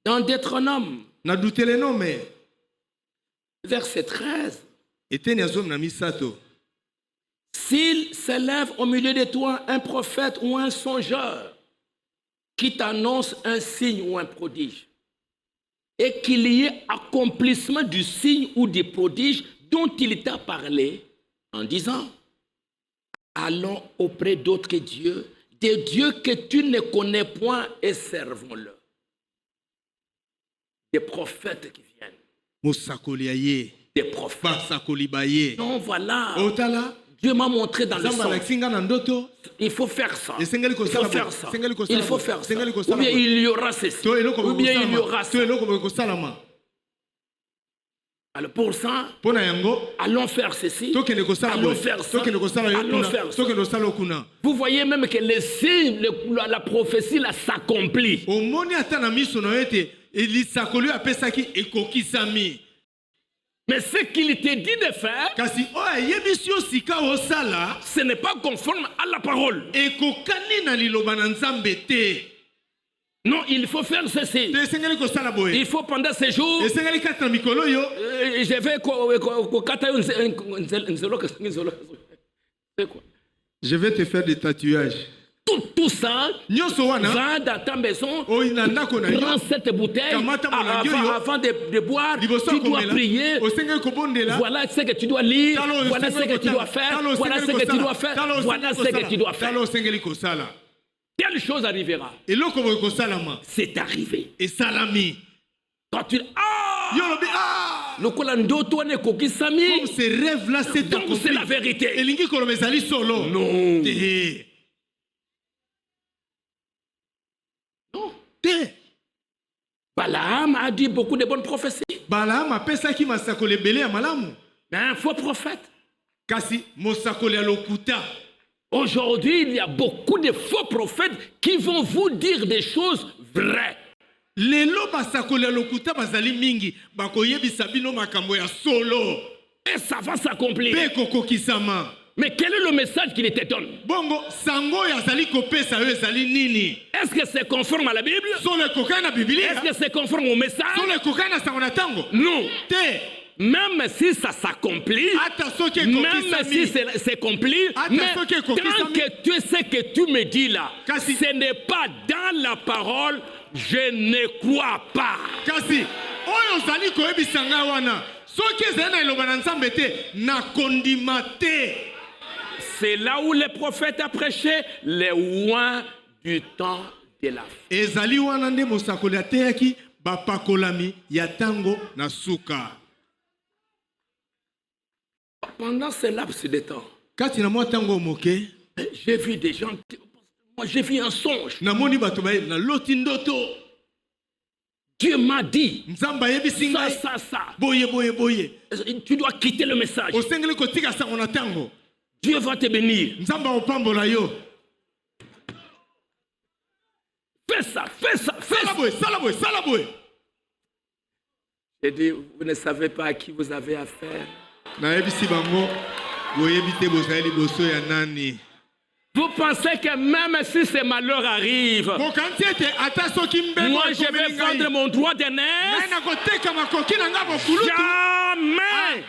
Dans Deutéronome, na Deutéronome verset 13. eteni azom na misato. S'il s'élève au milieu de toi un prophète ou un songeur qui t'annonce un signe ou un prodige, et qu'il y ait accomplissement du signe ou du prodige dont il t'a parlé en disant, allons auprès d'autres dieux, des dieux que tu ne connais point et servons-le. Des prophètes qui viennent. Mosakoli aye. Des prophètes. Basakoli baye. Non, voilà. Otala. Dieu m'a montré dans le Zamba sang. laksinga na ndoto. Il faut faire ça. Il faut faire ça. Il faut faire ça. Ou bien il y aura ceci. Ou bien il y aura ça. Alors pour ça, allons faire ceci. Allons faire ça. Allons faire ça. Vous voyez même que les signes, la prophétie là s'accomplit. Mais ce qu'il te dit de faire, ce n'est pas conforme à la parole. Non, il faut faire ceci. Il faut pendant ces jours, je vais te faire des tatouages. Tout ça, va dans ta maison, prends cette bouteille, avant de boire, tu dois prier, voilà ce que tu dois lire, voilà ce que tu dois faire, voilà ce que tu dois faire, voilà ce que tu dois faire. Telle chose arrivera. C'est arrivé. Quand tu... Donc ces rêves-là, c'est la vérité. Non. Balaam a dit beaucoup de bonnes prophéties. Balaam a pensé qu'il m'a sacolé belé à malamu. Mais un faux prophète. Kasi mosakolé à l'okuta. Aujourd'hui, il y a beaucoup de faux prophètes qui vont vous dire des choses vraies. Lelo basakolé à l'okuta bazali mingi bakoyebi sabino makambo ya solo. Et ça va s'accomplir. Pekoko kisama. Mais quel est le message qu'il te donne? Bongo sango ya zali kopesa yo zali nini? Est-ce que c'est conforme à la Bible? Est-ce que c'est conforme au message? Non. Même si ça s'accomplit, même si c'est accompli, mais tant que tu sais que tu me dis là, ce n'est pas dans la parole, je ne crois pas. C'est là où les prophètes ont prêché les oins du temps de la fin. Pendant ce laps de temps, j'ai vu des gens, moi j'ai vu un songe. Dieu m'a dit, ça. Tu dois quitter le message. Dieu va te bénir. Fais ça. J'ai dit, vous ne savez pas à qui vous avez affaire. Vous pensez que même si ces malheurs arrivent, moi je vais vendre mon droit d'aînesse? Jamais.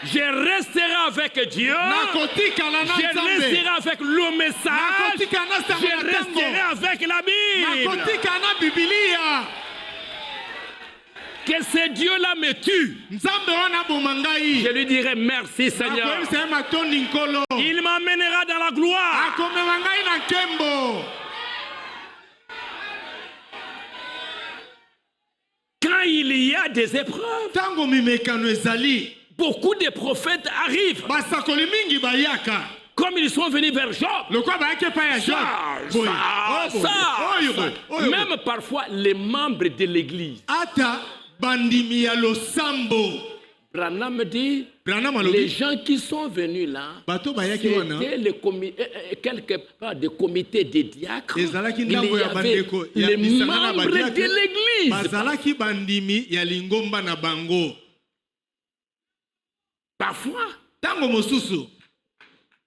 Je resterai avec Dieu. Je resterai avec le message. Je resterai avec la Bible. Que ce Dieu-là me tue. Je lui dirai merci Seigneur. Il m'amènera dans la gloire. Quand il y a des épreuves, beaucoup de prophètes arrivent. Comme ils sont venus vers Job. Même parfois les membres de l'église. Branham dit, les gens qui sont venus là, c'était quelque part des comités des diacres. Il y avait les membres de l'église. Parfois,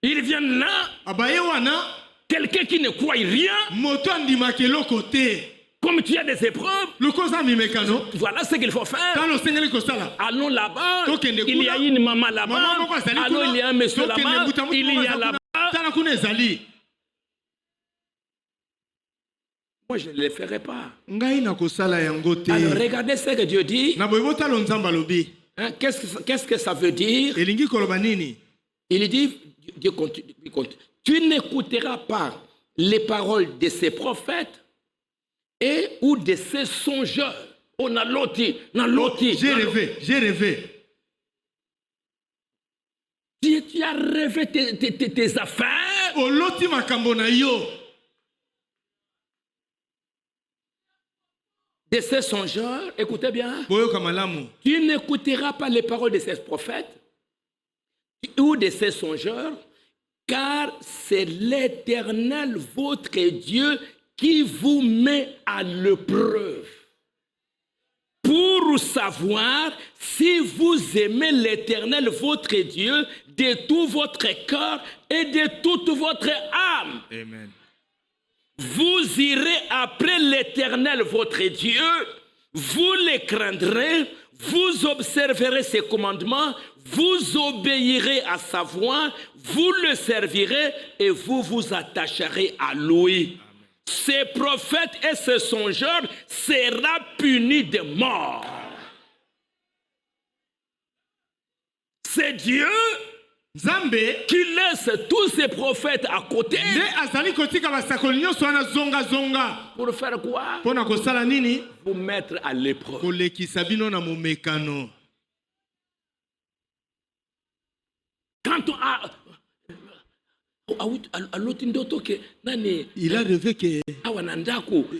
ils viennent là, quelqu'un qui ne croit rien, comme tu as des épreuves, voilà ce qu'il faut faire. Allons là-bas, il y a une maman là-bas, allons, il y a un monsieur là-bas, il y a là-bas. Moi, je ne le ferai pas. Alors, regardez ce que Dieu dit. Hein, qu'est-ce que ça veut dire? Il dit, Dieu continue, tu n'écouteras pas les paroles de ces prophètes et ou de ces songeurs. On a loti. J'ai rêvé. Tu as rêvé tes affaires. De ces songeurs, écoutez bien. Tu n'écouteras pas les paroles de ces prophètes ou de ces songeurs, car c'est l'Éternel, votre Dieu, qui vous met à l'épreuve pour savoir si vous aimez l'Éternel, votre Dieu, de tout votre cœur et de toute votre âme. Amen. Vous irez après l'Éternel, votre Dieu, vous les craindrez, vous observerez ses commandements, vous obéirez à sa voix, vous le servirez et vous vous attacherez à lui. Amen. Ces prophètes et ces songeurs seront punis de mort. C'est Dieu qui laisse tous ces prophètes à côté. Pour faire quoi? Pour mettre à l'épreuve. Quand il a rêvé que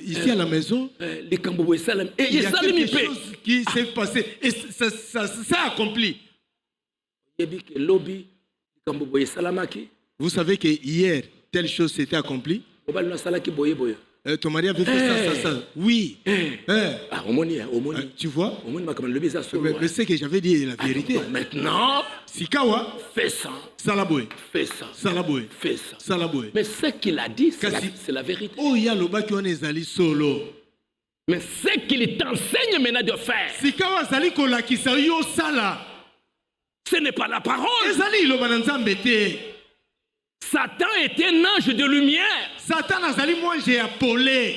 ici à la maison, il y a quelque chose qui s'est passé et ça a accompli. Vous savez que hier, telle chose s'était accomplie. Ton mari avait fait ça. Oui. Tu vois? Mais c'est que j'avais dit la vérité. Maintenant, Sikawa, fais ça. Salaboué. Fais ça. Salaboué. Fais ça. Salaboué. Mais ce qu'il a dit, c'est la vérité. Oh, il y a le bas qui on est allé solo. Mais ce qu'il t'enseigne maintenant de faire, Sikawa Zali Kolakisa yo sala. Ce n'est pas la parole. Satan est un ange de lumière. Satan a zali j'ai appelé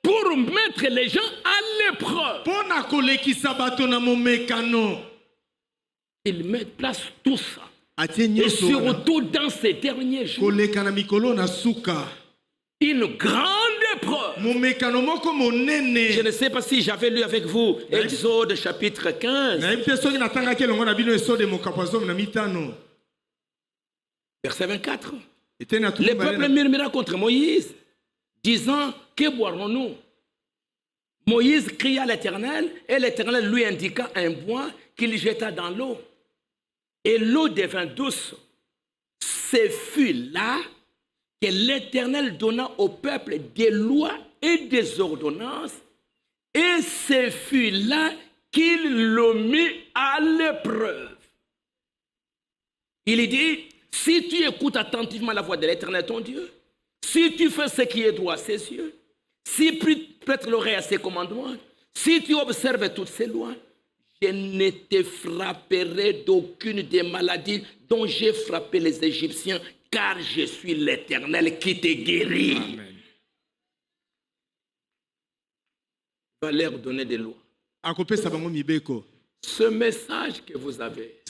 pour mettre les gens à l'épreuve. Il met place tout ça. Et surtout dans ces derniers jours, une grande épreuve. Je ne sais pas si j'avais lu avec vous Exode chapitre 15. Verset 24. Le peuple murmura contre Moïse, disant, que boirons-nous? Moïse cria à l'Éternel, et l'Éternel lui indiqua un bois qu'il jeta dans l'eau. Et l'eau devint douce. Ce fut là que l'Éternel donna au peuple des lois et des ordonnances, et ce fut là qu'il le mit à l'épreuve. Il dit, si tu écoutes attentivement la voix de l'Éternel ton Dieu, si tu fais ce qui est droit à ses yeux, si tu prêtes l'oreille à ses commandements, si tu observes toutes ses lois, je ne te frapperai d'aucune des maladies dont j'ai frappé les Égyptiens, car je suis l'Éternel qui te guérit. Amen. Va leur donner des lois. Ce message que vous avez,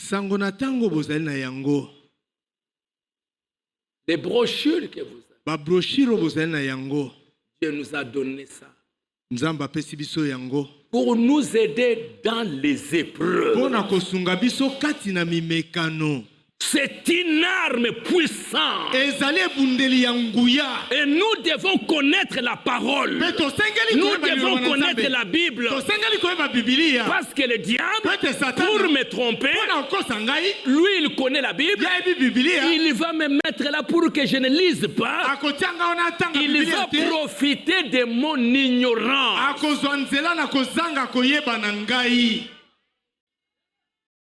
les brochures que vous avez, Dieu nous a donné ça pour nous aider dans les épreuves. C'est une arme puissante. Et nous devons connaître la parole. Nous devons connaître la Bible. Parce que le diable, pour me tromper, lui il connaît la Bible. Il va me mettre là pour que je ne lise pas. Il va profiter de mon ignorance.